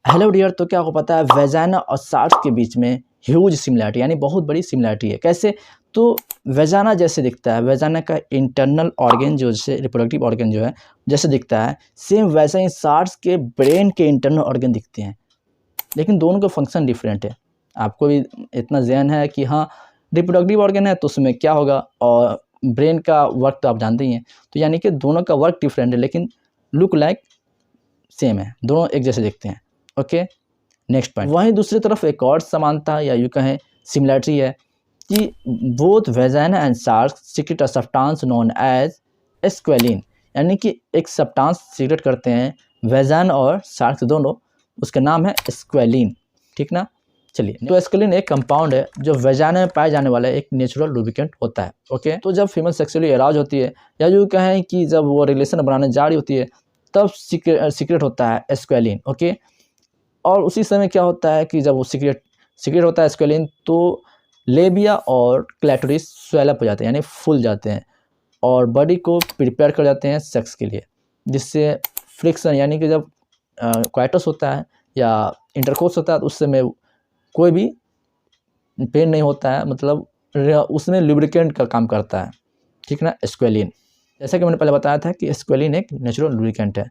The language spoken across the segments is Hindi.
Hello dear. तो क्या आपको पता है वेजाना और शार्क्स के बीच में ह्यूज सिमिलरिटी यानी बहुत बड़ी सिमिलरिटी है। कैसे? तो वेजाना जैसे दिखता है, वेजाना का इंटरनल ऑर्गन जो जैसे रिप्रोडक्टिव ऑर्गन जो है जैसे दिखता है, सेम वैसे ही शार्क्स के ब्रेन के इंटरनल ऑर्गन दिखते हैं, लेकिन दोनों का फंक्शन डिफरेंट है। आपको भी इतना ज़हन है कि हाँ रिप्रोडक्टिव ऑर्गन है तो उसमें क्या होगा, और ब्रेन का वर्क तो आप जानते ही हैं। तो यानी कि दोनों का वर्क डिफरेंट है लेकिन लुक लाइक सेम है, दोनों एक जैसे दिखते हैं। Okay, next point. वहीं दूसरी तरफ एक और समानता या यूँ कहें सिमिलरिटी है कि बोथ वेजाना and shark secrete a substance known as squalene, यानी कि एक सब्सटेंस सीक्रेट करते हैं वेजान और शार्क दोनों, उसका नाम है एस्क्वेलिन। ठीक ना? चलिए, तो एस्क्वेलिन एक कंपाउंड है जो वेजाना में पाए जाने वाला एक नेचुरल लुब्रिकेंट होता है। ओके, तो जब फीमेल सेक्सुअली अराउज होती है या यूँ कहें कि जब वो रिलेशन बनाने जा रही होती है तब सीक्रेट होता है एस्क्वेलिन। ओके, और उसी समय क्या होता है कि जब वो सीक्रेट होता है एस्क्वेलिन तो लेबिया और क्लैटोरिस स्वेलअप हो जाते हैं यानी फूल जाते हैं और बॉडी को प्रिपेयर कर जाते हैं सेक्स के लिए, जिससे फ्रिक्शन यानी कि जब क्वाइटस होता है या इंटरकोर्स होता है तो उस समय कोई भी पेन नहीं होता है, मतलब उसमें लुब्रिकेंट का काम करता है। ठीक ना? एस्क्वेलिन, जैसा कि मैंने पहले बताया था कि एस्क्वेलिन एक नेचुरल लुब्रिकेंट है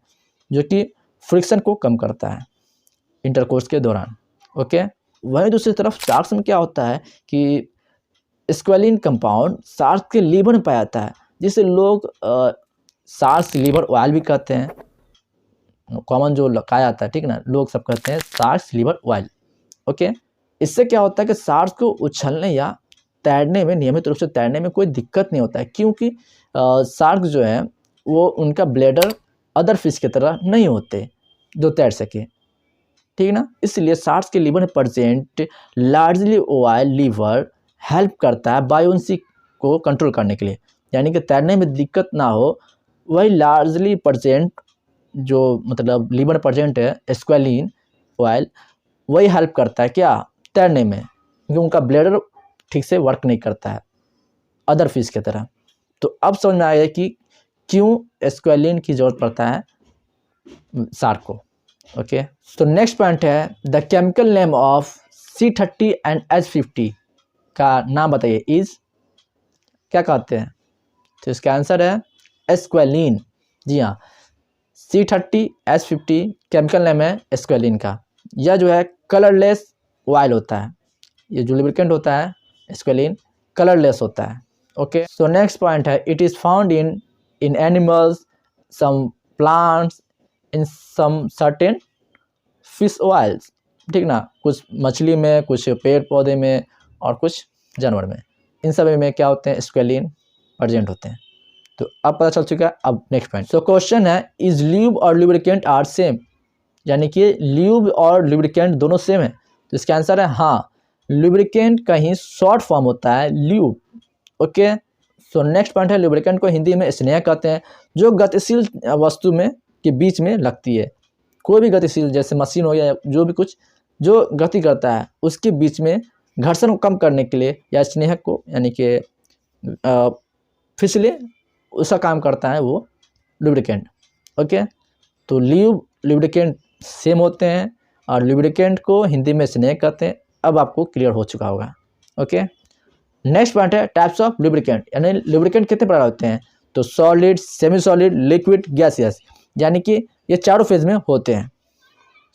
जो कि फ्रिक्शन को कम करता है इंटरकोर्स के दौरान। ओके, वहीं दूसरी तरफ शार्क्स में क्या होता है कि एस्क्वेलिन कंपाउंड शार्क के लीवर में पाया जाता है, जिसे लोग शार्क्स लीवर ऑयल भी कहते हैं। कॉमन जो कहा जाता है, ठीक ना, लोग सब कहते हैं शार्क्स लीवर ऑयल। ओके, इससे क्या होता है कि शार्क्स को उछलने या तैरने में, नियमित रूप से तैरने में कोई दिक्कत नहीं होता है, क्योंकि शार्क जो है वो उनका ब्लैडर अदर फिश की तरह नहीं होते जो तैर सके। ठीक ना? इसलिए शार्क्स के लीवर में present largely oil liver help करता है बायोन्सी को कंट्रोल करने के लिए, यानी कि तैरने में दिक्कत ना हो। वही लार्जली प्रेजेंट जो मतलब लीवर प्रेजेंट है एस्क्वेलिन ऑयल, वही हेल्प करता है क्या? तैरने में, क्योंकि उनका ब्लैडर ठीक से वर्क नहीं करता है अदर फिश की तरह। तो अब समझ में आया कि क्यों एस्क्वेलिन की जरूरत पड़ता है शार्क को। ओके, तो नेक्स्ट पॉइंट है the chemical name of C30 and H50 का नाम बताइए। इज क्या कहते हैं? तो इसका आंसर है एस्क्वेलिन। जी हाँ, C30 H50 केमिकल नेम है एस्क्वेलिन का। यह जो है कलरलेस ऑयल होता है, ये जो लुब्रिकेंट होता है एस्क्वेलिन कलरलेस होता है। ओके, सो नेक्स्ट पॉइंट है it is found in animals, some plants, in some certain fish oils. ठीक ना? कुछ मछली में, कुछ पेड़ पौधे में और कुछ जानवर में, इन सब में क्या होते हैं? एस्क्वेलिन प्रेजेंट होते हैं। तो अब पता चल चुका है। अब नेक्स्ट पॉइंट। सो क्वेश्चन है इज ल्यूब और लुब्रिकेंट आर सेम, यानी कि ल्यूब और लुब्रिकेंट दोनों सेम है। तो इसका आंसर है हाँ, लुब्रिकेंट का ही शॉर्ट फॉर्म होता है lube. Okay, so next point है लुब्रिकेंट को हिंदी में स्नेह कहते हैं, जो गतिशील वस्तु में के बीच में लगती है। कोई भी गतिशील जैसे मशीन हो या जो भी कुछ जो गति करता है उसके बीच में घर्षण को कम करने के लिए या स्नेहक को यानी कि फिसले, उसका काम करता है वो लुब्रिकेंट। ओके, तो लुब्रिकेंट सेम होते हैं और लुब्रिकेंट को हिंदी में स्नेह कहते हैं। अब आपको क्लियर हो चुका होगा। ओके, नेक्स्ट पॉइंट है टाइप्स ऑफ लुब्रिकेंट, यानी लुब्रिकेंट कितने प्रकार होते हैं? तो solid, semi solid, liquid, gaseous, यानी कि ये चारों फेज में होते हैं।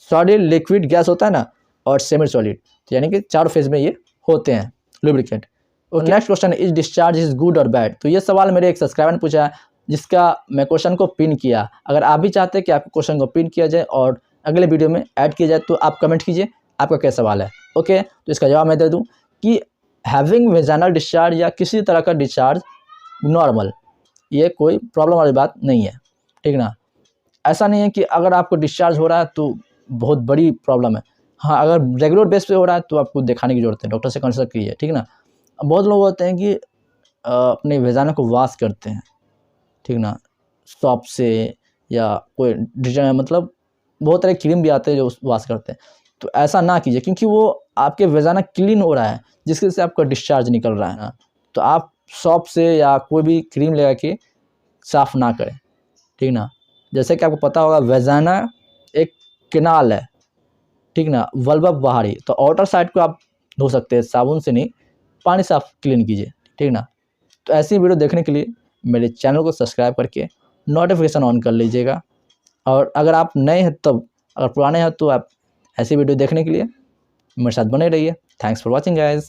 सॉलिड, लिक्विड, गैस होता है ना, और सेमी सॉलिड, तो यानी कि चारों फेज में ये होते हैं लुब्रिकेंट। और next question is discharge is good और बैड। तो ये सवाल मेरे एक सब्सक्राइबर ने पूछा है, जिसका मैं क्वेश्चन को पिन किया। अगर आप भी चाहते हैं कि आपको क्वेश्चन को पिन किया जाए और अगले वीडियो में ऐड किया जाए तो आप कमेंट कीजिए आपका क्या सवाल है। ओके, तो इसका जवाब मैं दे दूँ कि हैविंग वेजाइनल डिस्चार्ज या किसी तरह का डिस्चार्ज नॉर्मल, ये कोई प्रॉब्लम वाली बात नहीं है। ठीक ना? ऐसा नहीं है कि अगर आपको डिस्चार्ज हो रहा है तो बहुत बड़ी प्रॉब्लम है। हाँ, अगर रेगुलर बेस पे हो रहा है तो आपको दिखाने की जरूरत है, डॉक्टर से कंसल्ट कीजिए। ठीक ना? बहुत लोग होते हैं कि अपने वेजाना को वॉश करते हैं, ठीक ना, सॉप से या कोई मतलब बहुत तरह क्रीम भी आते हैं जो वॉश करते हैं। तो ऐसा ना कीजिए, क्योंकि वो आपके वेजाना क्लीन हो रहा है जिसके से आपका डिस्चार्ज निकल रहा है ना, तो आप सॉप से या कोई भी क्रीम लगा के साफ ना करें। ठीक ना? जैसे कि आपको पता होगा वेजाना एक कैनाल है, ठीक ना, वल्वा बाहरी, तो आउटर साइड को आप धो सकते हैं, साबुन से नहीं, पानी से आप क्लीन कीजिए, ठीक ना। तो ऐसी वीडियो देखने के लिए मेरे चैनल को सब्सक्राइब करके नोटिफिकेशन ऑन कर लीजिएगा। और अगर आप नए हैं तब, अगर पुराने हैं तो आप ऐसी वीडियो देखने के लिए मेरे साथ बने रहिए। Thanks for watching guys.